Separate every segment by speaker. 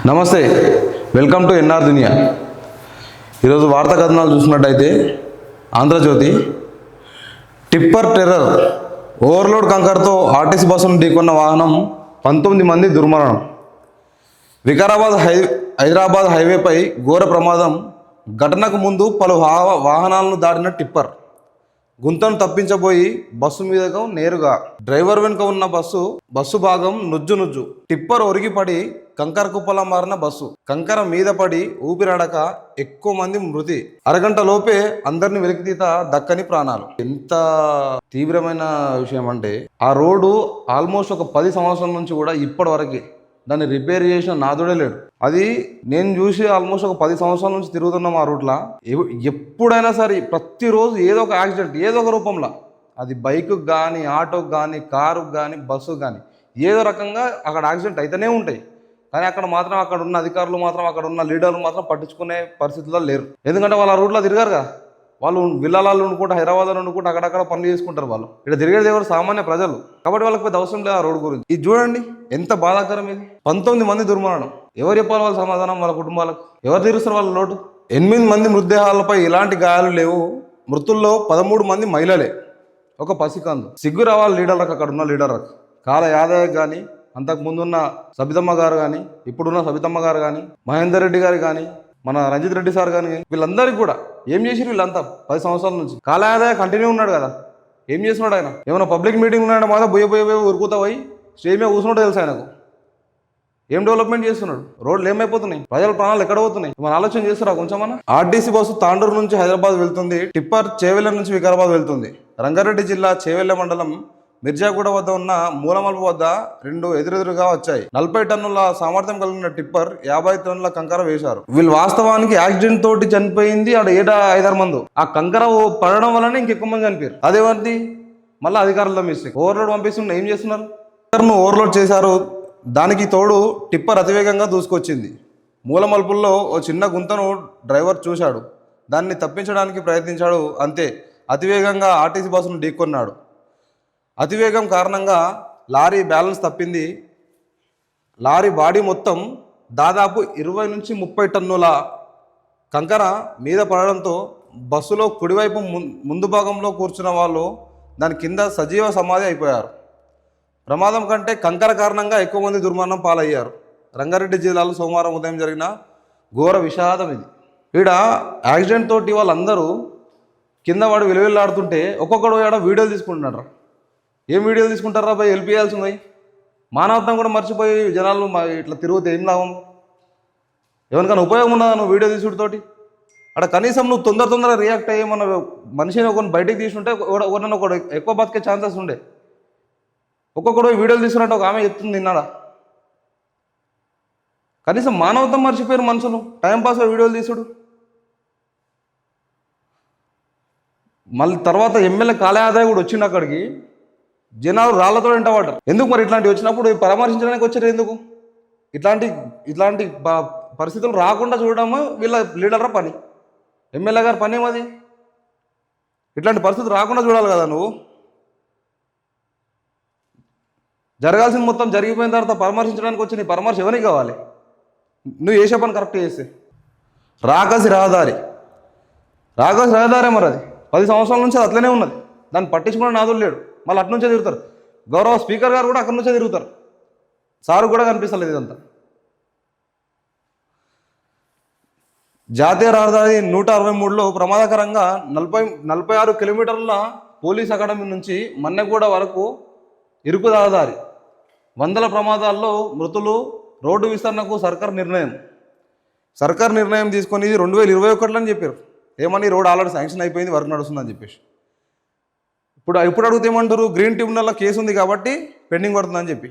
Speaker 1: నమస్తే, welcome to NR దునియా. ఈరోజు వార్తా కథనాలు చూసినట్టయితే ఆంధ్రజ్యోతి టిప్పర్ టెర్రర్, ఓవర్లోడ్ కంకర్తో ఆర్టీసీ బస్సును ఢీకొన్న వాహనం 19 మంది దుర్మరణం. వికారాబాద్ హైదరాబాద్ హైవేపై ఘోర ప్రమాదం. ఘటనకు ముందు పలు వాహనాలను దాటిన టిప్పర్ గుంతను తప్పించబోయి బస్సు మీదకు నేరుగా డ్రైవర్ వెనుక ఉన్న బస్సు భాగం నుజ్జు. టిప్పర్ ఒరిగిపడి కంకర కుప్పలా మారిన బస్సు. కంకర మీద పడి ఊపిరాడక ఎక్కువ మంది మృతి. అరగంట లోపే అందరిని వెలికితీత దక్కని ప్రాణాలు. ఎంత తీవ్రమైన విషయం అంటే ఆ రోడ్డు ఆల్మోస్ట్ ఒక 10 సంవత్సరాల నుంచి కూడా ఇప్పటి వరకు దాన్ని రిపేర్ చేసిన నాదుడే లేడు. అది నేను చూసి ఆల్మోస్ట్ ఒక 10 సంవత్సరాల నుంచి తిరుగుతున్నాం ఆ రూట్లో. ఎప్పుడైనా సరే ప్రతిరోజు ఏదో ఒక యాక్సిడెంట్, ఏదో ఒక రూపంలో, అది బైకుకి కానీ, ఆటోకి కానీ, కారుకు కానీ, బస్సుకు కానీ, ఏదో రకంగా అక్కడ యాక్సిడెంట్ అయితేనే ఉంటాయి. కానీ అక్కడ ఉన్న అధికారులు మాత్రం, అక్కడ ఉన్న లీడర్లు మాత్రం పట్టించుకునే పరిస్థితుల్లో లేరు. ఎందుకంటే వాళ్ళు ఆ రూట్లో తిరగారు కదా. వాళ్ళు విల్లాలలో ఉండుకుంటూ, హైదరాబాద్లో ఉండుకుంటూ అక్కడక్కడ పనులు చేసుకుంటారు. వాళ్ళు ఇక్కడ తిరిగేది ఎవరు? సామాన్య ప్రజలు. కాబట్టి వాళ్ళకి పెద్ద అవసరం లేదు ఆ రోడ్డు గురించి. ఇది చూడండి ఎంత బాధాకరం. ఇది 19 మంది దుర్మరణం. ఎవరు చెప్పాలి వాళ్ళ సమాధానం? వాళ్ళ కుటుంబాలకు ఎవరు తీరుస్తారు వాళ్ళ లోటు? 8 మంది మృతదేహాలపై ఎలాంటి గాయాలు లేవు. మృతుల్లో 13 మంది మహిళలే, ఒక పసికందు. సిగ్గు రావాలి లీడర్లకు, అక్కడ ఉన్న లీడర్లకు. కాల యాదయ్య కానీ, అంతకుముందున్న సబితమ్మ గారు కానీ, ఇప్పుడున్న సబితమ్మ గారు కానీ, మహేందర్ రెడ్డి గారు కానీ, మన రంజిత్ రెడ్డి సార్ కానీ, వీళ్ళందరికీ కూడా ఏం చేసిరు వీళ్ళంతా 10 సంవత్సరాల నుంచి? కాలయాదయ కంటిన్యూ ఉన్నాడు కదా. ఏం చేస్తున్నాడు ఆయన? ఏమైనా పబ్లిక్ మీటింగ్ ఉన్నాడు మాత్రం పోయి ఉరుకుతా పోయి స్టేజ్ మీద కూర్చున్నట్టు తెలుసు ఆయనకు. ఏం డెవలప్మెంట్ చేస్తున్నాడు? రోడ్లు ఏమైపోతున్నాయి? ప్రజల ప్రాణాలు ఎక్కడ పోతున్నాయి? మన ఆలోచన చేస్తారా కొంచెమన్నా? ఆర్టీసీ బస్సు తాండూరు నుంచి హైదరాబాద్ వెళ్తుంది. టిప్పర్ చేవెళ్ళ నుంచి వికారాబాద్ వెళ్తుంది. రంగారెడ్డి జిల్లా చేవెళ్ళ మండలం మిర్జాగూడ వద్ద ఉన్న మూలమలుపు వద్ద రెండు ఎదురెదురుగా వచ్చాయి. 40 టన్నుల సామర్థ్యం కలిగిన టిప్పర్ 50 టన్నుల కంకర వేశారు. వీళ్ళు వాస్తవానికి యాక్సిడెంట్ తోటి చనిపోయింది ఆడ 7-6 మంది. ఆ కంకర పడడం వల్లనే ఇంకెక్కువ మంది చనిపోయారు. అదేమంది మళ్ళీ అధికారులతో మిస్టేక్. ఓవర్లోడ్ పంపిస్తున్నా ఏం చేస్తున్నారు? ఓవర్లోడ్ చేశారు. దానికి తోడు టిప్పర్ అతివేగంగా దూసుకొచ్చింది. మూలమలుపుల్లో ఓ చిన్న గుంతను డ్రైవర్ చూశాడు. దాన్ని తప్పించడానికి ప్రయత్నించాడు. అంతే, అతివేగంగా ఆర్టీసీ బస్సును ఢీకొన్నాడు. అతివేగం కారణంగా లారీ బ్యాలెన్స్ తప్పింది. లారీ బాడీ మొత్తం దాదాపు 20 నుంచి 30 టన్నుల కంకర మీద పడడంతో బస్సులో కుడివైపు ముందు భాగంలో కూర్చున్న వాళ్ళు దాని కింద సజీవ సమాధి అయిపోయారు. ప్రమాదం కంటే కంకర కారణంగా ఎక్కువ మంది దుర్మరణం పాలయ్యారు. రంగారెడ్డి జిల్లాలో సోమవారం ఉదయం జరిగిన ఘోర విషాదం ఇది. ఈడ యాక్సిడెంట్ తోటి వాళ్ళందరూ కింద వాడు విలువెల్లాడుతుంటే ఒక్కొక్కడు ఆడ వీడియోలు తీసుకుంటున్నాడు. ఏం వీడియోలు తీసుకుంటారా పోయి హెల్ప్ చేయాల్సి ఉన్నాయి. మానవత్వం కూడా మర్చిపోయి జనాలు ఇట్లా తిరుగుతే ఏం లాభం? ఎవరికైనా ఉపయోగం ఉన్నదా నువ్వు వీడియో తీసుడుతోటి? అక్కడ కనీసం నువ్వు తొందరగా రియాక్ట్ అయ్యి మన మనిషిని ఒకరిని బయటికి తీసుకుంటే ఒకడు ఎక్కువ బతికే ఛాన్సెస్ ఉండే. ఒక్కొక్కడు వీడియోలు తీసుకున్నట్టు ఒక ఆమె చెప్తుంది నిన్నాడా. కనీసం మానవత్వం మర్చిపోయారు మనుషులు. టైంపాస్గా వీడియోలు తీసుడు. మళ్ళీ తర్వాత ఎమ్మెల్యే కాలయాదాయ కూడా వచ్చిండు అక్కడికి. జనాలు రాళ్లతో వెంటబడ్డారు. ఎందుకు మరి ఇట్లాంటివి వచ్చినప్పుడు పరామర్శించడానికి వచ్చారు? ఎందుకు ఇట్లాంటి పరిస్థితులు రాకుండా చూడడము వీళ్ళ లీడర్ల పని, ఎమ్మెల్యే గారి పని ఏమది? ఇట్లాంటి పరిస్థితులు రాకుండా చూడాలి కదా నువ్వు. జరగాల్సింది మొత్తం జరిగిపోయిన తర్వాత పరామర్శించడానికి వచ్చి నీ పరామర్శ ఎవరికి కావాలి? నువ్వు చేసే పని కరెక్ట్ చేస్తే. రాకాసి రహదారి మరి అది 10 సంవత్సరాల నుంచి అది అట్లనే ఉన్నది. దాన్ని పట్టించుకునే నాదులు లేడు. మళ్ళీ అటు నుంచే తిరుగుతారు. గౌరవ స్పీకర్ గారు కూడా అక్కడి నుంచే తిరుగుతారు. సారు కూడా కనిపిస్తలేదు ఇదంతా. జాతీయ రహదారి 163లో ప్రమాదకరంగా 46 కిలోమీటర్ల పోలీస్ అకాడమీ నుంచి మన్నెగూడ వరకు ఇరుకు రహదారి. వందల ప్రమాదాల్లో మృతులు. రోడ్డు విస్తరణకు సర్కార్ నిర్ణయం తీసుకొని 2021 అని చెప్పారు. ఏమని? రోడ్ ఆల్రెడీ శాంక్షన్ అయిపోయింది, వర్క్ నడుస్తుందని చెప్పేసి. ఇప్పుడు అడిగితే ఏమంటారు? గ్రీన్ ట్రిబ్యునల్లో కేసు ఉంది కాబట్టి పెండింగ్ పడుతుందని చెప్పి.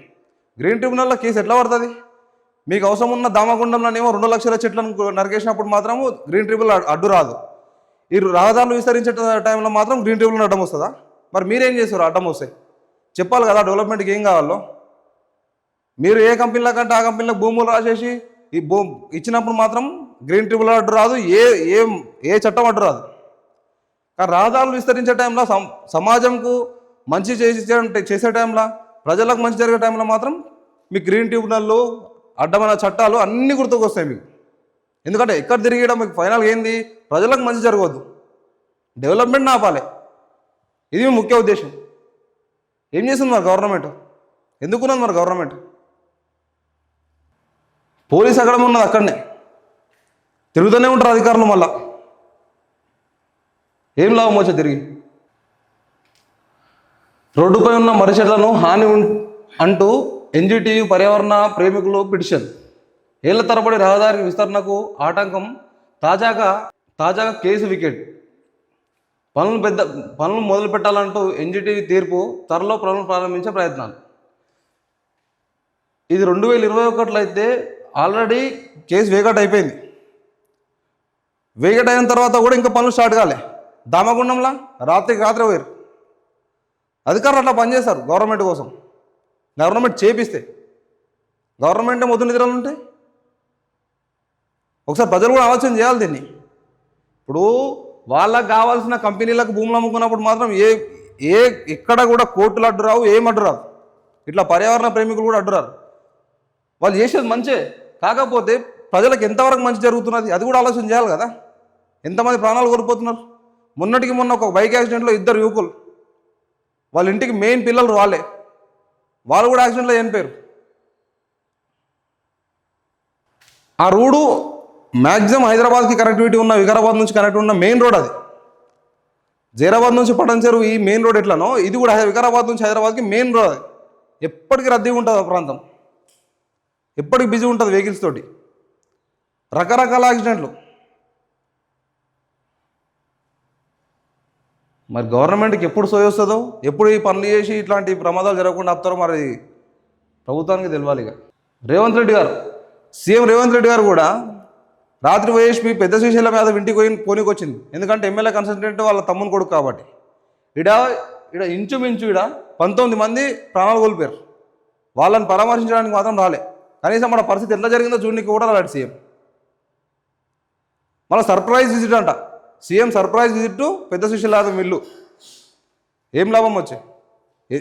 Speaker 1: గ్రీన్ ట్రిబ్యునల్లో కేసు ఎట్లా పడుతుంది? మీకు అవసరం ఉన్న దామగుండంలోనేమో 2 లక్షల చెట్లను నరికేసినప్పుడు మాత్రము గ్రీన్ ట్రిబ్యునల్ అడ్డు రాదు. ఈ రహదారులు విస్తరించే టైంలో మాత్రం గ్రీన్ ట్రిబ్యునల్ అడ్డం వస్తుందా? మరి మీరేం చేస్తారు? అడ్డం వస్తాయి చెప్పాలి కదా. డెవలప్మెంట్కి ఏం కావాలో మీరు ఏ కంపెనీల కంటే ఆ కంపెనీలకు భూములు రాసేసి ఇచ్చినప్పుడు మాత్రం గ్రీన్ ట్రిబ్యునల్ అడ్డు రాదు, ఏ చట్టం అడ్డు రాదు. కానీ రహదారులు విస్తరించే టైంలో సమాజంకు మంచి చేసే టైంలో, ప్రజలకు మంచి జరిగే టైంలో మాత్రం మీ గ్రీన్ ట్రిబ్యునల్లు అడ్డమైన చట్టాలు అన్నీ గుర్తుకొస్తాయి మీకు. ఎందుకంటే ఎక్కడ తిరిగడం మీకు ఫైనల్గా ఏంది, ప్రజలకు మంచి జరగవద్దు, డెవలప్మెంట్ ఆపాలి. ఇది మీ ముఖ్య ఉద్దేశం. ఏం చేస్తుంది మరి గవర్నమెంట్? ఎందుకున్నది మరి గవర్నమెంట్? పోలీస్ అకాడమీ ఉన్నది, అక్కడనే తిరుగుతూనే ఉంటారు అధికారులు. మళ్ళా ఏం లాభం వచ్చా తిరిగి? రోడ్డుపై ఉన్న మర్రి చెట్లను హాని అంటూ ఎన్జిటియు పర్యావరణ ప్రేమికులు పిటిషన్. ఏళ్ల తరబడి రహదారి విస్తరణకు ఆటంకం, తాజాగా కేసు వికెట్. పనులు మొదలు పెట్టాలంటూ ఎన్జిటియు తీర్పు, త్వరలో పనులు ప్రారంభించే ప్రయత్నాలు. ఇది 2021 అయితే ఆల్రెడీ కేసు వేగట్ అయిపోయింది. వేగట్ అయిన తర్వాత కూడా ఇంకా పనులు స్టార్ట్ కాలే. దామగుండంలా రాత్రికి రాత్రి పోయారు అధికారులు. అట్లా పనిచేస్తారు గవర్నమెంట్ కోసం. గవర్నమెంట్ చేపిస్తే గవర్నమెంటే మొదలు నిద్రలు ఉంటాయి. ఒకసారి ప్రజలు కూడా ఆలోచన చేయాలి దీన్ని. ఇప్పుడు వాళ్ళకు కావాల్సిన కంపెనీలకు భూములు అమ్ముకున్నప్పుడు మాత్రం ఎక్కడ కూడా కోర్టులు అడ్డురావు, ఏం అడ్డురావు. ఇట్లా పర్యావరణ ప్రేమికులు కూడా అడ్డురారు. వాళ్ళు చేసేది మంచే, కాకపోతే ప్రజలకు ఎంతవరకు మంచి జరుగుతున్నది అది కూడా ఆలోచన చేయాలి కదా. ఎంతమంది ప్రాణాలు కోల్పోతున్నారు. మొన్నటికి మొన్న ఒక బైక్ యాక్సిడెంట్లో 2 యువకులు, వాళ్ళ ఇంటికి మెయిన్ పిల్లలు వాళ్ళు కూడా యాక్సిడెంట్లో చనిపోయారు. ఆ రోడ్డు మ్యాక్సిమం హైదరాబాద్కి కనెక్టివిటీ ఉన్న, వికారాబాద్ నుంచి కనెక్ట్ ఉన్న మెయిన్ రోడ్ అది. జైరాబాద్ నుంచి పటంచెరు ఈ మెయిన్ రోడ్ ఎట్లానో ఇది కూడా వికారాబాద్ నుంచి హైదరాబాద్కి మెయిన్ రోడ్ అది. ఎప్పటికీ రద్దీగా ఉంటుంది ఆ ప్రాంతం, ఎప్పటికి బిజీ ఉంటుంది వెహికల్స్ తోటి, రకరకాల యాక్సిడెంట్లు. మరి గవర్నమెంట్కి ఎప్పుడు సోయి వస్తుందో, ఎప్పుడు ఈ పనులు చేసి ఇట్లాంటి ప్రమాదాలు జరగకుండా ఆపుతారో మరి ప్రభుత్వానికి తెలియాలి. ఇక రేవంత్ రెడ్డి గారు, సీఎం రేవంత్ రెడ్డి గారు కూడా రాత్రి వైఎస్పీ పెద్ద శ్రీశైలం యాదవ్ ఇంటికి పోనీకి వచ్చింది. ఎందుకంటే ఎమ్మెల్యే కన్సల్టెంట్ వాళ్ళ తమ్ముని కొడుకు కాబట్టి. ఇడ ఇంచుమించు 19 మంది ప్రాణాలు కోల్పోయారు. వాళ్ళని పరామర్శించడానికి మాత్రం రాలే. కనీసం మన పరిస్థితి ఎట్లా జరిగిందో చూడడానికి కూడా రాలేడు సీఎం. మళ్ళీ సర్ప్రైజ్ విజిట్ అంట. సీఎం సర్ప్రైజ్ విజిట్ టు పెద్ద శ్రీశైలం యాదవ్ ఇల్లు. ఏం లాభం వచ్చే?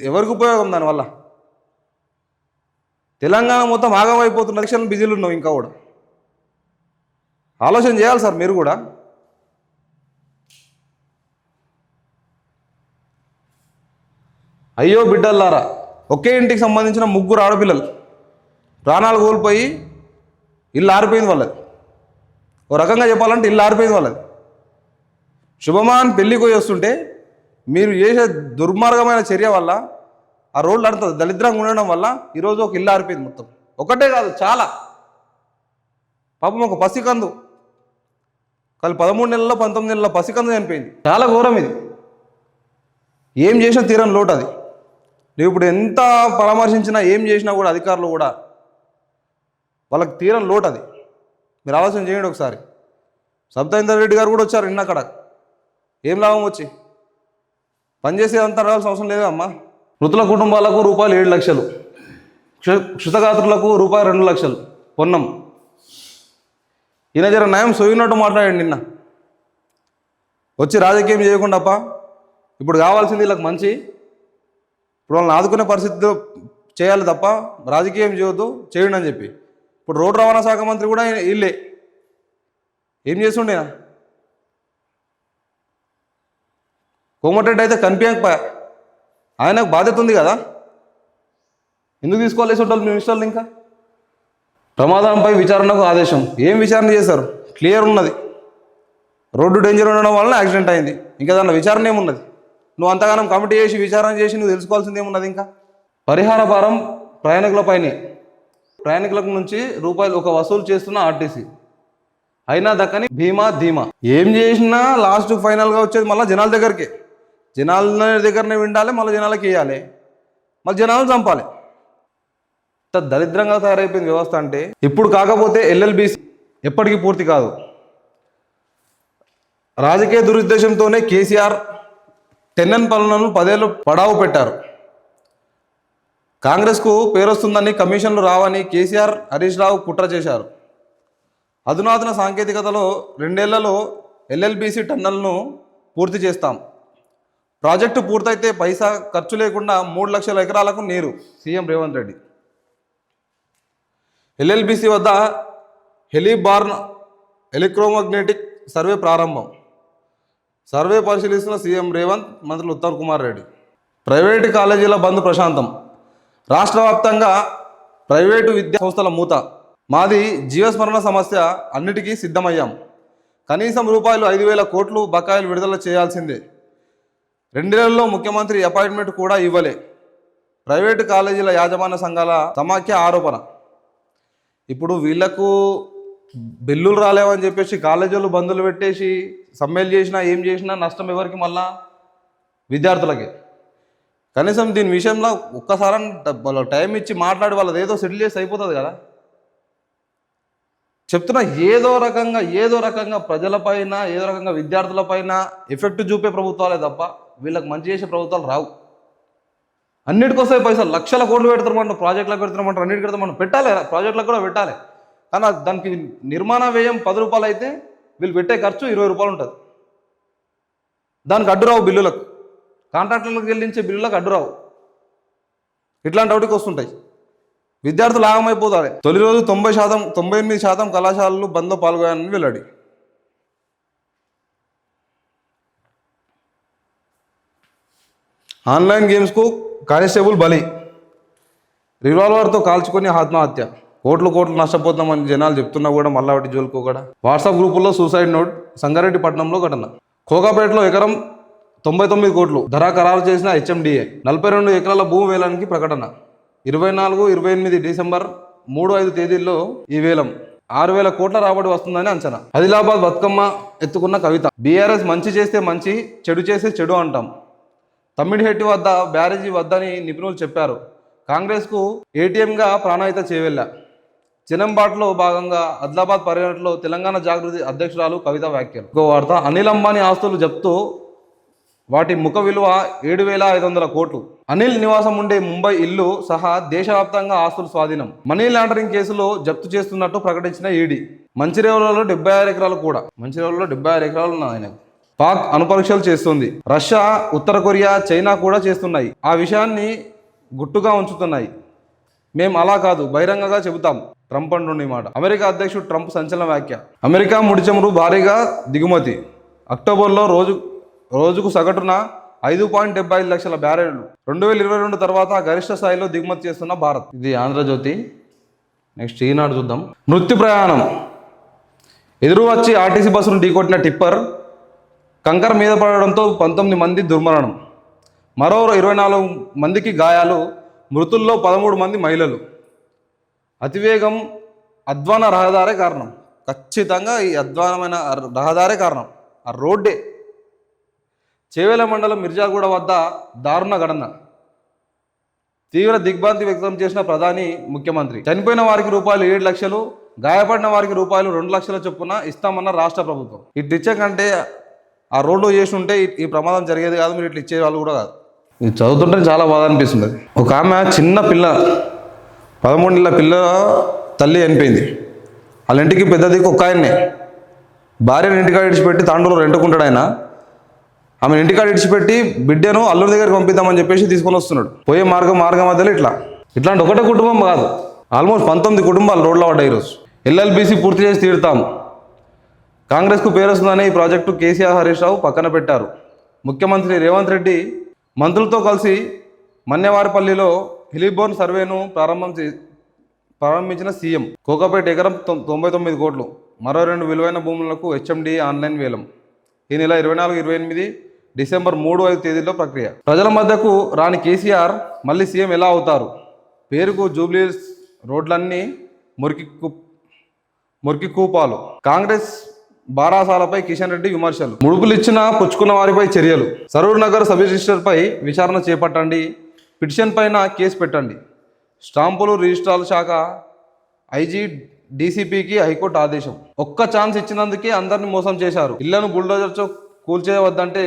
Speaker 1: ఎవరికి ఉపయోగం దానివల్ల? తెలంగాణ మొత్తం ఆగమైపోతున్న ఎలక్షన్ బిజీలు ఉన్నావు. ఇంకా కూడా ఆలోచన చేయాలి సార్ మీరు కూడా. అయ్యో బిడ్డల్లారా, ఒకే ఇంటికి సంబంధించిన 3 ఆడపిల్లలు ప్రాణాలు కోల్పోయి ఇల్లు ఆరిపోయింది వాళ్ళది. ఓ రకంగా చెప్పాలంటే ఇల్లు ఆరిపోయింది వాళ్ళది. శుభమాన్ పెళ్ళికి పోయి వస్తుంటే మీరు చేసే దుర్మార్గమైన చర్య వల్ల, ఆ రోడ్లు అంత దరిద్రంగా ఉండడం వల్ల ఈరోజు ఒక ఇల్లు ఆరిపోయింది మొత్తం. ఒకటే కాదు, చాలా. పాపం ఒక పసికందు, వాళ్ళు 13 నెలల్లో 19 నెలల పసికందు చనిపోయింది. చాలా ఘోరం ఇది. ఏం చేసినా తీరని లోటు అది. నువ్వు ఇప్పుడు ఎంత పరామర్శించినా ఏం చేసినా కూడా అధికారులు కూడా వాళ్ళకి తీరని లోటు అది. మీరు ఆలోచన చేయండి ఒకసారి. సబితా రెడ్డి గారు కూడా వచ్చారు నిన్న. అక్కడ ఏం లాభం వచ్చి పనిచేసే అంతా రావాల్సిన అవసరం లేదా అమ్మా. మృతుల కుటుంబాలకు రూపాయలు 7 లక్షలు, క్షుతగాత్రులకు రూపాయలు 2 లక్షలు పొన్నం. ఈయన జర న్యాయం సోయినట్టు మాట్లాడండి. నిన్న వచ్చి రాజకీయం చేయకుండా అప్ప, ఇప్పుడు కావాల్సింది వీళ్ళకి మంచి, ఇప్పుడు వాళ్ళని ఆదుకునే పరిస్థితిలో చేయాలి తప్ప రాజకీయం చేయొద్దు, చేయండి అని చెప్పి. ఇప్పుడు రోడ్డు రవాణా శాఖ మంత్రి కూడా వీళ్ళే. ఏం చేస్తుండేనా? కోమటిరెడ్డి అయితే కనిపించకపోయా. ఆయనకు బాధ్యత ఉంది కదా, ఎందుకు తీసుకోవాల్సి ఉంటుంది మినిస్టర్లు? ఇంకా ప్రమాదంపై విచారణకు ఆదేశం. ఏం విచారణ చేశారు? క్లియర్ ఉన్నది. రోడ్డు డేంజర్ ఉండడం వలన యాక్సిడెంట్ అయింది. ఇంకా దాంట్లో విచారణ ఏమున్నది? నువ్వు అంతగానం కమిటీ చేసి విచారణ చేసి నువ్వు తెలుసుకోవాల్సింది ఏమున్నది? ఇంకా పరిహార భారం ప్రయాణికులపైనే. ప్రయాణికులకు నుంచి రూపాయలు ఒక వసూలు చేస్తున్న ఆర్టీసీ, అయినా దక్కని భీమా ధీమా. ఏం చేసినా లాస్ట్ ఫైనల్గా వచ్చేది మళ్ళీ జనాల దగ్గరికి. జనాల దగ్గరనే విండాలి, మళ్ళీ జనాలకి వేయాలి, మళ్ళీ జనాలను చంపాలి. ఇంత దరిద్రంగా తయారైపోయింది వ్యవస్థ. అంటే ఇప్పుడు కాకపోతే ఎల్ఎల్బిసి ఎప్పటికీ పూర్తి కాదు. రాజకీయ దురుద్దేశంతోనే కేసీఆర్ టెన్నెన్ పనులను 10 ఏళ్ళు పడావు పెట్టారు. కాంగ్రెస్కు పేరొస్తుందని, కమిషన్లు రావని కేసీఆర్, హరీష్ రావు కుట్ర చేశారు. అధునాతన సాంకేతికతలో 2 ఏళ్లలో ఎల్ఎల్బిసి టన్నెల్ను పూర్తి చేస్తాం. ప్రాజెక్టు పూర్తయితే పైసా ఖర్చు లేకుండా 3 లక్షల ఎకరాలకు నీరు. సీఎం రేవంత్ రెడ్డి. ఎల్ఎల్బిసి వద్ద హెలిబార్న్ ఎలక్ట్రోమాగ్నెటిక్ సర్వే ప్రారంభం. సర్వే పరిశీలిస్తున్న సీఎం రేవంత్, మంత్రులు ఉత్తమ్ కుమార్ రెడ్డి. ప్రైవేటు కాలేజీల బంద్ ప్రశాంతం. రాష్ట్ర వ్యాప్తంగా ప్రైవేటు విద్యా సంస్థల మూత. మాది జీవస్మరణ సమస్య, అన్నిటికీ సిద్ధమయ్యాం. కనీసం రూపాయలు 5,000 కోట్లు బకాయిలు విడుదల చేయాల్సిందే. 2 నెలల్లో ముఖ్యమంత్రి అపాయింట్మెంట్ కూడా ఇవ్వలే. ప్రైవేటు కాలేజీల యాజమాన్య సంఘాల సమాఖ్య ఆరోపణ. ఇప్పుడు వీళ్లకు బిల్లులు రాలేవని చెప్పేసి కాలేజీలు బంధులు పెట్టేసి సమ్మెలు చేసినా ఏం చేసినా నష్టం ఎవరికి? మళ్ళా విద్యార్థులకి. కనీసం దీని విషయంలో ఒక్కసారి టైం ఇచ్చి మాట్లాడి వాళ్ళది ఏదో సెటిల్ చేసి అయిపోతుంది కదా. చెప్తున్నా, ఏదో రకంగా ప్రజలపైన, ఏదో రకంగా విద్యార్థులపైన ఎఫెక్ట్ చూపే ప్రభుత్వాలే తప్ప వీళ్ళకి మంచి చేసే ప్రభుత్వాలు రావు. అన్నిటికొస్తాయి పైసలు, లక్షల కోట్లు పెడతామంటారు, ప్రాజెక్టులకు పెడతామంటారు, అన్నిటికి పెడతామంటారు. పెట్టాలి, ప్రాజెక్టులకు కూడా పెట్టాలి. కానీ దానికి నిర్మాణ వ్యయం 10 రూపాయలు అయితే వీళ్ళు పెట్టే ఖర్చు 20 రూపాయలు ఉంటుంది. దానికి అడ్డురావు బిల్లులకు, కాంట్రాక్టర్లకు చెల్లించే బిల్లులకు అడ్డురావు. ఇట్లాంటి వాటికి వస్తుంటాయి. విద్యార్థులు ఆగమైపోతారు. తొలి రోజు 98% కళాశాలలు బంద్లో పాల్గొనాలని వెల్లడి. ఆన్లైన్ గేమ్స్కు కానిస్టేబుల్ బలి. రివాల్వర్తో కాల్చుకొని ఆత్మహత్య. కోట్లు నష్టపోతామని జనాలు చెప్తున్నా కూడా మళ్ళా వాటి జోలుకోకడా. వాట్సాప్ గ్రూపుల్లో సూసైడ్ నోట్. సంగారెడ్డి పట్టణంలో ఘటన. కోకాపేటలో ఎకరం 99 కోట్లు ధర ఖరారు చేసిన హెచ్ఎండిఏ. 42 ఎకరాల భూమి వేలానికి ప్రకటన. 24, 28 డిసెంబర్ 3, 5 తేదీల్లో ఈ వేలం 6,000 కోట్ల రాబడి వస్తుందని అంచనా. ఆదిలాబాద్ బతుకమ్మ ఎత్తుకున్న కవిత. బీఆర్ఎస్ మంచి చేస్తే మంచి, చెడు చేస్తే చెడు అంటాం. తమ్మిడిహెట్టి వద్ద బ్యారేజీ వద్దని నిపుణులు చెప్పారు. కాంగ్రెస్కు ఏటీఎంగా ప్రాణహిత చేవెళ్ళ. చినంబాట్లో భాగంగా ఆదిలాబాద్ పర్యటనలో తెలంగాణ జాగృతి అధ్యక్షురాలు కవిత వ్యాఖ్యలు. ఇంకో వార్త, అనిల్ అంబానీ ఆస్తులు జప్తు, వాటి ముఖ విలువ 7,500 కోట్లు. అనిల్ నివాసం ఉండే ముంబై ఇల్లు సహా దేశవ్యాప్తంగా ఆస్తులు స్వాధీనం. మనీ లాండరింగ్ కేసులో జప్తు చేస్తున్నట్టు ప్రకటించిన ఈడీ. మంచిర్యాలలో 76 ఎకరాలు కూడా. మంచిర్యాలలో 76 ఎకరాలు ఉన్నాయి ఆయనకు. పాక్ అణుపరీక్షలు చేస్తుంది. రష్యా, ఉత్తర కొరియా, చైనా కూడా చేస్తున్నాయి. ఆ విషయాన్ని గుట్టుగా ఉంచుతున్నాయి. మేం అలా కాదు, బహిరంగంగా చెబుతాం. ట్రంప్ అంటుండి మాట. అమెరికా అధ్యక్షుడు ట్రంప్ సంచలన వ్యాఖ్య. అమెరికా ముడి చమురు భారీగా దిగుమతి. అక్టోబర్లో రోజుకు సగటున 5.75 లక్షల బ్యారెళ్లు. 2022 తర్వాత గరిష్ట స్థాయిలో దిగుమతి చేస్తున్న భారత్. ఇది ఆంధ్రజ్యోతి. నెక్స్ట్ ఈనాడు చూద్దాం. మృత్యు ప్రయాణం. ఎదురు వచ్చి ఆర్టీసీ బస్సును ఢీకొట్టిన టిప్పర్ కంకర మీద పడడంతో 19 మంది దుర్మరణం. మరో 24 మందికి గాయాలు. మృతుల్లో 13 మంది మహిళలు. అతివేగం అధ్వాన రహదారే కారణం. ఖచ్చితంగా ఈ అధ్వానమైన రహదారే కారణం. ఆ రోడ్డే. చేవెల మండలం మిర్జాగూడ వద్ద దారుణ ఘటన. తీవ్ర దిగ్భ్రాంతి వ్యక్తం చేసిన ప్రధాని, ముఖ్యమంత్రి. చనిపోయిన వారికి రూపాయలు 7 లక్షలు, గాయపడిన వారికి రూపాయలు 2 లక్షల చొప్పున ఇస్తామన్న రాష్ట్ర ప్రభుత్వం. ఇటు ఇచ్చే కంటే ఆ రోడ్లో చేసి ఉంటే ఈ ప్రమాదం జరిగేది కాదు. మీరు ఇట్లా ఇచ్చే వాళ్ళు కూడా కాదు. ఇది చదువుతుంటే చాలా బాధ అనిపిస్తుంది. ఒక ఆమె చిన్న పిల్ల, 13 నెలల పిల్ల తల్లి చనిపోయింది. వాళ్ళ ఇంటికి పెద్ద దిక్కు ఒక ఆయన్నే. భార్యను ఇంటికాడ ఇడిచిపెట్టి తాండూలో రెంటుకుంటాడు ఆయన. ఆమె ఇంటికాడ ఇడిచిపెట్టి బిడ్డను అల్లుడి దగ్గరికి పంపిద్దామని చెప్పేసి తీసుకొని వస్తున్నాడు. పోయే మార్గం మధ్యలో ఇట్లాంటి ఒకటే కుటుంబం కాదు, ఆల్మోస్ట్ 19 కుటుంబాలు రోడ్లో పడ్డాయి ఈరోజు. ఎల్ఎల్బిసి పూర్తి చేసి తీరుతాం. కాంగ్రెస్కు పేరు వస్తుందని ఈ ప్రాజెక్టు కేసీఆర్, హరీష్ రావు పక్కన పెట్టారు. ముఖ్యమంత్రి రేవంత్ రెడ్డి మంత్రులతో కలిసి మన్యవారిపల్లిలో హెలిబోర్న్ సర్వేను ప్రారంభించిన సీఎం. కోకాపేట ఎకరం 99 కోట్లు. మరో 2 విలువైన భూములకు హెచ్ఎండి ఆన్లైన్ వేలం. ఈ నెల 24, 28 డిసెంబర్ 3, 5 తేదీల్లో ప్రక్రియ. ప్రజల మధ్యకు రాని కేసీఆర్ మళ్ళీ సీఎం ఎలా అవుతారు? పేరుకు జూబ్లీహిల్స్ రోడ్లన్నీ మురికి కూపాలు. కాంగ్రెస్ బారాసాలపై కిషన్ రెడ్డి విమర్శలు. ముడుపులు ఇచ్చిన పుచ్చుకున్న వారిపై చర్యలు. సరూర్ నగర్ సబ్ రిజిస్టర్పై విచారణ చేపట్టండి. పిటిషన్ పైన కేసు పెట్టండి. స్టాంపులు రిజిస్ట్రార్ శాఖ ఐజీ డీసీపీకి హైకోర్టు ఆదేశం. ఒక్క ఛాన్స్ ఇచ్చినందుకే అందరిని మోసం చేశారు. ఇళ్లను బుల్డోజర్తో కూల్చేయవద్దంటే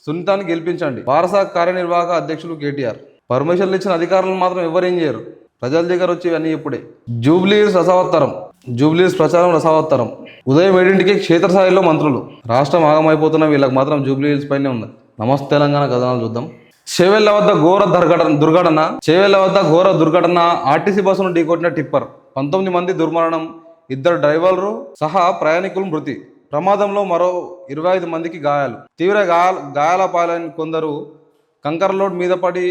Speaker 1: సునీతాన్ని గెలిపించండి. వారస కార్యనిర్వాహక అధ్యక్షులు కేటీఆర్. పర్మిషన్లు ఇచ్చిన అధికారులను మాత్రం ఎవరేం చేయరు. ప్రజల దగ్గర వచ్చి అన్నీ ఇప్పుడే. జూబ్లీహిల్స్ ప్రచారం రసవత్తరం. ఉదయం 7ంటికి క్షేత్రస్థాయిలో మంత్రులు. రాష్ట్రం ఆగమైపోతున్న వీళ్ళకి మాత్రం జూబ్లీహిల్స్ పైనే ఉంది. నమస్తే తెలంగాణ కథనాలు చూద్దాం. చేవెళ్ల వద్ద ఘోర దుర్ఘటన. ఆర్టీసీ బస్సును ఢీకొట్టిన టిప్పర్ 19 మంది దుర్మరణం, 2 డ్రైవర్లు సహా ప్రయాణికులు మృతి. ప్రమాదంలో మరో 25 మందికి గాయాలు. తీవ్ర గాయాల పాలైన కొందరు కంకర లోడ్ మీద పడి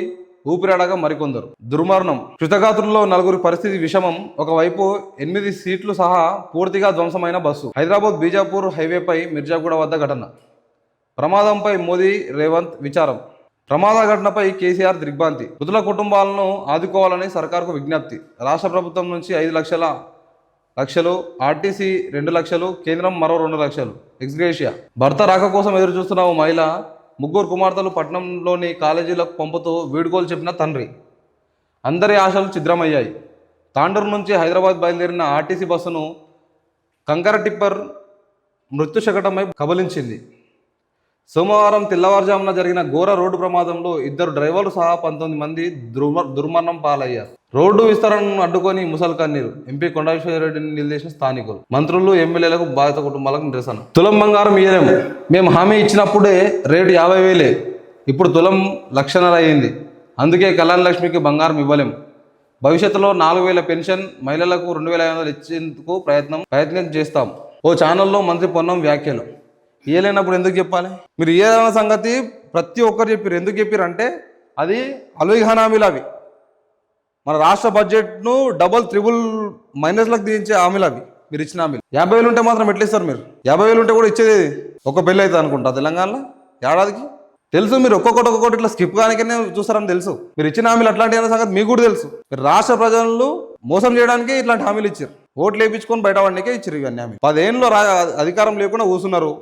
Speaker 1: ఊపిరాడగా మరికొందరు దుర్మరణం. కృతగాత్రుల్లో 4 పరిస్థితి విషమం. ఒకవైపు 8 సీట్లు సహా పూర్తిగా ధ్వంసమైన బస్సు. హైదరాబాద్ బీజాపూర్ హైవేపై మిర్జాగూడ వద్ద ఘటన. ప్రమాదంపై మోదీ రేవంత్ విచారం. ప్రమాద ఘటనపై కేసీఆర్ దిగ్భ్రాంతి. మృతుల కుటుంబాలను ఆదుకోవాలని సర్కార్కు విజ్ఞప్తి. రాష్ట్ర ప్రభుత్వం నుంచి 5 లక్షలు, ఆర్టీసీ 2 లక్షలు, కేంద్రం మరో 2 లక్షలు ఎక్స్గ్రేషియా. భర్త రాక కోసం ఎదురు చూస్తున్న ఓ మహిళ 3 కుమార్తెలు పట్టణంలోని కాలేజీలకు పంపుతూ వీడ్కోలు చెప్పిన తండ్రి. అందరి ఆశలు ఛిద్రమయ్యాయి. తాండూరు నుంచి హైదరాబాద్ బయలుదేరిన ఆర్టీసీ బస్సును కంకర టిప్పర్ మృత్యు శకటమై కబలించింది. సోమవారం తెల్లవారుజామున జరిగిన ఘోర రోడ్డు ప్రమాదంలో 2 డ్రైవర్లు సహా 19 మంది దుర్మరణం పాలయ్యారు. రోడ్డు విస్తరణను అడ్డుకొని ముసలి కన్నీరు. ఎంపీ కొండా విశ్వేశ్వరరెడ్డిని నిలదీసిన స్థానికులు. మంత్రులు, ఎమ్మెల్యేలకు బాధిత కుటుంబాలకు నిరసన. తులం బంగారం ఇయ్యలేము, మేము హామీ ఇచ్చినప్పుడే రేటు 50,000, ఇప్పుడు తులం 1,50,000 అయ్యింది. అందుకే కళ్యాణ లక్ష్మికి బంగారం ఇవ్వలేం. భవిష్యత్తులో 4,000 పెన్షన్, మహిళలకు 2,500 ఇచ్చేందుకు ప్రయత్నం చేస్తాం. ఓ ఛానల్లో మంత్రి పొన్నం వ్యాఖ్యలు. ఇయ్యలేనప్పుడు ఎందుకు చెప్పాలి? మీరు ఇయ్యాలన్న సంగతి ప్రతి ఒక్కరు చెప్పారు. ఎందుకు చెప్పారు అంటే అది అలుయిహాన్ హామీలు. అవి మన రాష్ట్ర బడ్జెట్ను డబుల్ త్రిబుల్ మైనస్లకు దించే హామీలు. అవి మీరు ఇచ్చిన హామీలు. 50,000 ఉంటే మాత్రం ఎట్లా ఇస్తారు? మీరు 50,000 ఉంటే కూడా ఇచ్చేది ఒక పెళ్ళి అవుతుంది అనుకుంటా తెలంగాణలో ఏడాదికి. తెలుసు, మీరు ఒక్కొక్కటి ఇట్లా స్కిప్ కానికనే చూస్తారని తెలుసు. మీరు ఇచ్చిన హామీలు అట్లాంటి అనే సంగతి మీకు కూడా తెలుసు. మీరు రాష్ట్ర ప్రజలను మోసం చేయడానికి ఇట్లాంటి హామీలు ఇచ్చారు. ఓట్లు వేయించుకొని బయట వాడికే ఇచ్చారు ఇవన్నీ హామీలు. 10 ఏళ్ళలో అధికారం లేకుండా కూర్చున్నారు.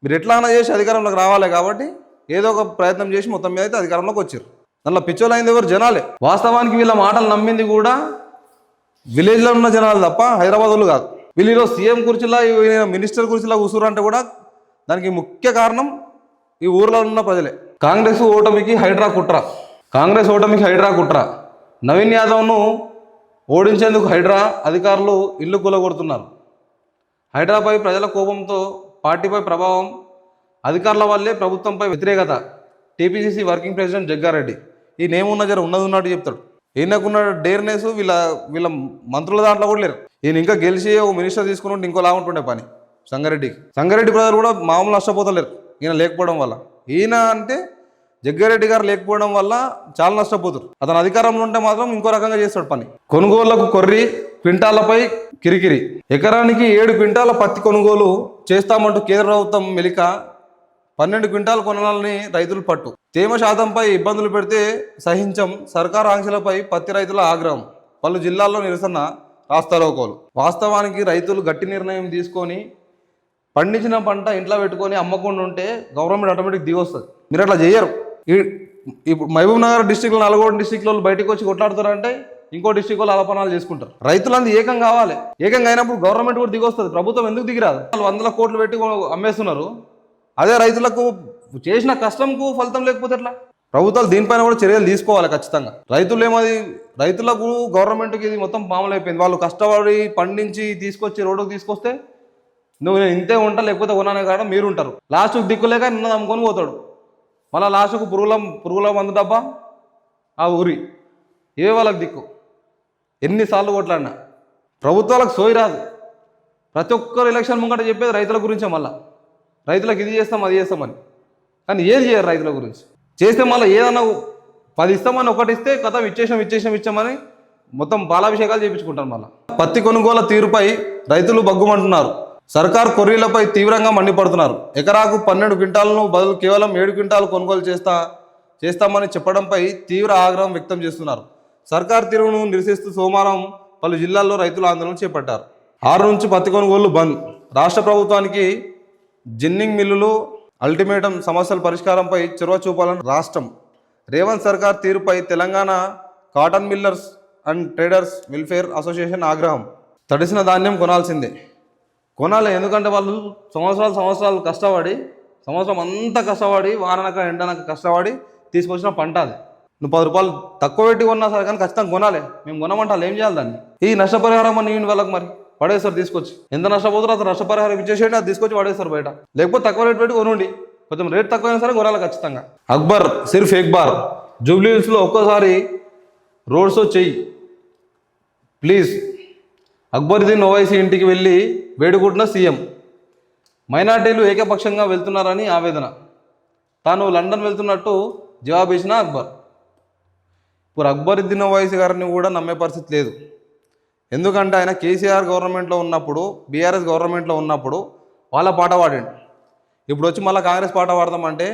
Speaker 1: మీరు ఎట్లా చేసి అధికారంలోకి రావాలి కాబట్టి ఏదో ఒక ప్రయత్నం చేసి మొత్తం మీద అయితే అధికారంలోకి వచ్చారు. దానిలో పిచ్చోలైంది ఎవరు? జనాలే. వాస్తవానికి వీళ్ళ మాటలు నమ్మింది కూడా విలేజ్లో ఉన్న జనాలు తప్ప హైదరాబాద్ వాళ్ళు కాదు. వీళ్ళు ఈరోజు సీఎం కుర్చీలా, మినిస్టర్ కుర్చీలా కూర్చురు అంటే కూడా దానికి ముఖ్య కారణం ఈ ఊర్లో ఉన్న ప్రజలే. కాంగ్రెస్ ఓటమికి హైడ్రా కుట్ర. నవీన్ యాదవ్ను ఓడించేందుకు హైడ్రా అధికారులు ఇల్లు కూలగొడుతున్నారు. హైడ్రాపై ప్రజల కోపంతో పార్టీపై ప్రభావం, అధికారుల వల్లే ప్రభుత్వంపై వ్యతిరేకత. TPCC working president Jagga Reddy. ఈయనేమున్న ఉన్నది ఉన్నట్టు చెప్తాడు. ఈయనకున్న డేర్నెస్ వీళ్ళ మంత్రుల దాంట్లో కూడా లేరు. ఈయన ఇంకా గెలిచి ఓ మినిస్టర్ తీసుకుని ఉంటే ఇంకో లాగుంటుండే పని సంగారెడ్డి ప్రజలు కూడా మామూలు నష్టపోతలేరు ఈయన లేకపోవడం వల్ల. ఈయన అంటే జగ్గారెడ్డి గారు లేకపోవడం వల్ల చాలా నష్టపోతారు. అతను అధికారంలో ఉంటే మాత్రం ఇంకో రకంగా చేస్తాడు పని. కొనుగోళ్లకు కొర్రి, క్వింటాలపై కిరికిరి. ఎకరానికి 7 క్వింటాల పత్తి కొనుగోలు చేస్తామంటూ కేంద్ర ప్రభుత్వం మెలిక. 12 క్వింటాలు కొనాలని రైతులు పట్టు. తేమ శాతంపై ఇబ్బందులు పెడితే సహించం. సర్కారు ఆంక్షలపై పత్తి రైతుల ఆగ్రహం. పలు జిల్లాల్లో నిరసన, రాస్తారోకోలు. వాస్తవానికి రైతులు గట్టి నిర్ణయం తీసుకొని పండించిన పంట ఇంట్లో పెట్టుకొని అమ్మకుండా ఉంటే గవర్నమెంట్ ఆటోమేటిక్ దిగొస్తుంది. మీరు అట్లా చేయరు. ఇప్పుడు మహబూబ్ నగర్ డిస్టిక్లో, నల్గొండ డిస్టిక్లో బయటకు వచ్చి కొట్లాడుతారంటే ఇంకో డిస్టిక్ వాళ్ళు అలపనాలు చేసుకుంటారు. రైతులంది ఏకం కావాలి. ఏకంగా అయినప్పుడు గవర్నమెంట్ కూడా దిగొస్తుంది. ప్రభుత్వం ఎందుకు దిగిరాదు? వాళ్ళు 100 కోట్లు పెట్టి అమ్మేస్తున్నారు. అదే రైతులకు చేసిన కష్టంకు ఫలితం లేకపోతే ఎట్లా? ప్రభుత్వాలు దీనిపైన కూడా చర్యలు తీసుకోవాలి ఖచ్చితంగా. రైతులకు గవర్నమెంట్కి ఇది మొత్తం పాములైపోయింది. వాళ్ళు కష్టపడి పండించి తీసుకొచ్చి రోడ్డుకు తీసుకొస్తే నువ్వు నేను ఇంతే ఉంటా లేకపోతే కొనానే కాడ మీరు ఉంటారు. లాస్ట్కు దిక్కులేక నిన్న అమ్ముకొని పోతాడు. మళ్ళీ లాస్ట్కు పురుగుల మందు డబ్బా ఆ ఊరి ఇవే వాళ్ళకి దిక్కు. ఎన్నిసార్లు కొట్లాడినా ప్రభుత్వాలకు సోయి రాదు. ప్రతి ఒక్కరు ఎలక్షన్ ముంగట చెప్పేది రైతుల గురించే. మళ్ళీ రైతులకు ఇది చేస్తాం అది చేస్తామని, కానీ ఏది చేయరు రైతుల గురించి. చేస్తే మళ్ళీ ఏదన్నా 10 ఇస్తామని ఒకటి ఇస్తే కథం ఇచ్చేసామని మొత్తం పాలాభిషేకాలు చేయించుకుంటారు. మళ్ళీ పత్తి కొనుగోలు తీరుపై రైతులు బగ్గుమంటున్నారు. సర్కార్ కొర్రీలపై తీవ్రంగా మండిపడుతున్నారు. ఎకరాకు 12 క్వింటాలను బదులు కేవలం 7 క్వింటాలు కొనుగోలు చేస్తామని చెప్పడంపై తీవ్ర ఆగ్రహం వ్యక్తం చేస్తున్నారు. సర్కార్ తీరును నిరసిస్తూ సోమవారం పలు జిల్లాల్లో రైతులు ఆందోళన చేపట్టారు. 6 నుంచి పత్తి కొనుగోలు బంద్. రాష్ట్ర ప్రభుత్వానికి జిన్నింగ్ మిల్లులు అల్టిమేటం. సమస్యల పరిష్కారంపై చొరవ చూపాలని రాష్ట్రం. రేవంత్ సర్కార్ తీరుపై Telangana cotton millers and traders welfare association ఆగ్రహం. తడిసిన ధాన్యం కొనాలి. ఎందుకంటే వాళ్ళు సంవత్సరాలు కష్టపడి, సంవత్సరం అంతా కష్టపడి, వాననక ఎండనక కష్టపడి తీసుకొచ్చిన పంట అది. నువ్వు 10 రూపాయలు తక్కువ పెట్టి కొన్నా సరే కానీ ఖచ్చితంగా కొనాలి. మేము కొనమంటే ఏం చేయాలి దాన్ని? ఈ నష్టపరిహారం అని వాళ్ళకి మరి పడేస్తారు తీసుకొచ్చి. ఎంత నష్టపోతారో అతను నష్టపరిహారం ఇచ్చేసేయండి, అది తీసుకొచ్చి పడేస్తారు బయట. లేకపోతే తక్కువ రేట్ పెట్టి కొనండి. కొంచెం రేట్ తక్కువైనా సరే కొనాలి ఖచ్చితంగా. అక్బర్ సిర్ఫ్ ఎక్ బార్. జూబ్లీహిల్స్లో ఒక్కోసారి రోడ్ షో చెయ్యి, ప్లీజ్ అక్బరుద్దీన్ ఓవైసీ ఇంటికి వెళ్ళి వేడుకుంటున్న సీఎం. మైనార్టీలు ఏకపక్షంగా వెళ్తున్నారని ఆవేదన. తాను లండన్ వెళ్తున్నట్టు జవాబిచ్చిన అక్బర్. ఇప్పుడు అక్బరుద్దీన్ ఓవైసీ గారిని కూడా నమ్మే పరిస్థితి లేదు. ఎందుకంటే ఆయన కేసీఆర్ గవర్నమెంట్లో ఉన్నప్పుడు, బీఆర్ఎస్ గవర్నమెంట్లో ఉన్నప్పుడు వాళ్ళ పాట పాడాడు. ఇప్పుడు వచ్చి మళ్ళీ కాంగ్రెస్ పాట పాడదామంటే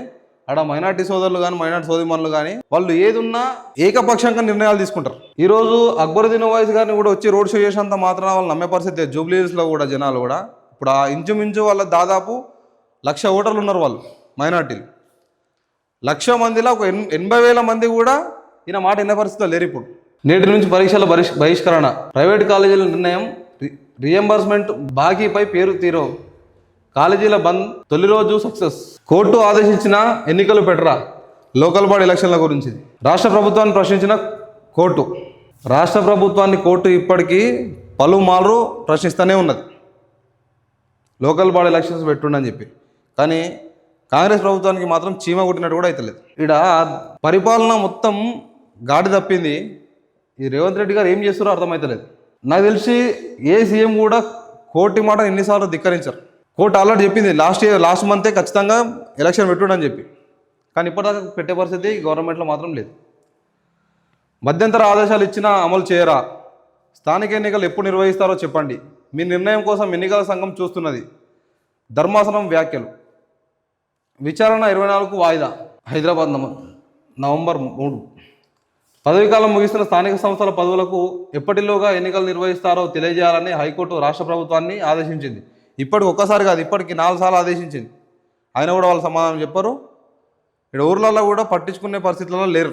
Speaker 1: ఆడ మైనార్టీ సోదరులు కానీ మైనార్టీ సోదరిమణులు కానీ వాళ్ళు ఏదున్నా ఏకపక్షంగా నిర్ణయాలు తీసుకుంటారు. ఈరోజు అక్బరుద్దీన్ ఓవైసీ గారిని కూడా వచ్చి రోడ్ షో చేసేంత మాత్రం వాళ్ళు నమ్మే పరిస్థితి లేదు. జూబ్లీహిల్స్లో కూడా జనాలు కూడా ఇప్పుడు ఆ ఇంచుమించు వాళ్ళ దాదాపు 1,00,000 ఓటర్లు ఉన్నారు వాళ్ళు మైనార్టీలు. 1,00,000 మందిలో ఒక 80,000 మంది కూడా ఈయన మాట వినే పరిస్థితిలో లేరు. ఇప్పుడు నేటి నుంచి పరీక్షల బహిష్కరణ, ప్రైవేట్ కాలేజీల నిర్ణయం, రియంబర్స్మెంట్ బాకీపై పేరు తీరో, కాలేజీల బంద్ తొలి రోజు సక్సెస్, కోర్టు ఆదేశించిన ఎన్నికలు పెట్టరా, లోకల్ బాడీ ఎలక్షన్ల గురించి. రాష్ట్ర ప్రభుత్వాన్ని ప్రశ్నించిన కోర్టు. రాష్ట్ర ప్రభుత్వాన్ని కోర్టు ఇప్పటికీ పలుమార్లు ప్రశ్నిస్తూనే ఉన్నది లోకల్ బాడీ ఎలక్షన్స్ పెట్టుండని చెప్పి. కానీ కాంగ్రెస్ ప్రభుత్వానికి మాత్రం చీమ కొట్టినట్టు కూడా అవుతలేదు. ఇక్కడ పరిపాలన మొత్తం గాడి తప్పింది. ఈ రేవంత్ రెడ్డి గారు ఏం చేస్తారో అర్థమవుతలేదు. నాకు తెలిసి ఏ సీఎం కూడా కోర్టు మాట ఎన్నిసార్లు ధిక్కరించారు. కోర్టు ఆల్రెడీ చెప్పింది లాస్ట్ మంతే ఖచ్చితంగా ఎలక్షన్ పెట్టుండని చెప్పి. కానీ ఇప్పటిదాకా పెట్టే పరిస్థితి గవర్నమెంట్లో మాత్రం లేదు. మధ్యంతర ఆదేశాలు ఇచ్చినా అమలు చేయరా, స్థానిక ఎన్నికలు ఎప్పుడు నిర్వహిస్తారో చెప్పండి, మీ నిర్ణయం కోసం ఎన్నికల సంఘం చూస్తున్నది, ధర్మాసనం వ్యాఖ్యలు. విచారణ 24కు వాయిదా. హైదరాబాద్ నవంబర్ 3. పదవీకాలం ముగిస్తున్న స్థానిక సంస్థల పదవులకు ఎప్పటిలోగా ఎన్నికలు నిర్వహిస్తారో తెలియజేయాలని హైకోర్టు రాష్ట్ర ప్రభుత్వాన్ని ఆదేశించింది. ఇప్పటికి ఒక్కసారి కాదు, ఇప్పటికి 4 సార్లు ఆదేశించింది. అయినా కూడా వాళ్ళు సమాధానం చెప్పరు. ఇక్కడ ఊర్లలో కూడా పట్టించుకునే పరిస్థితులలో లేరు.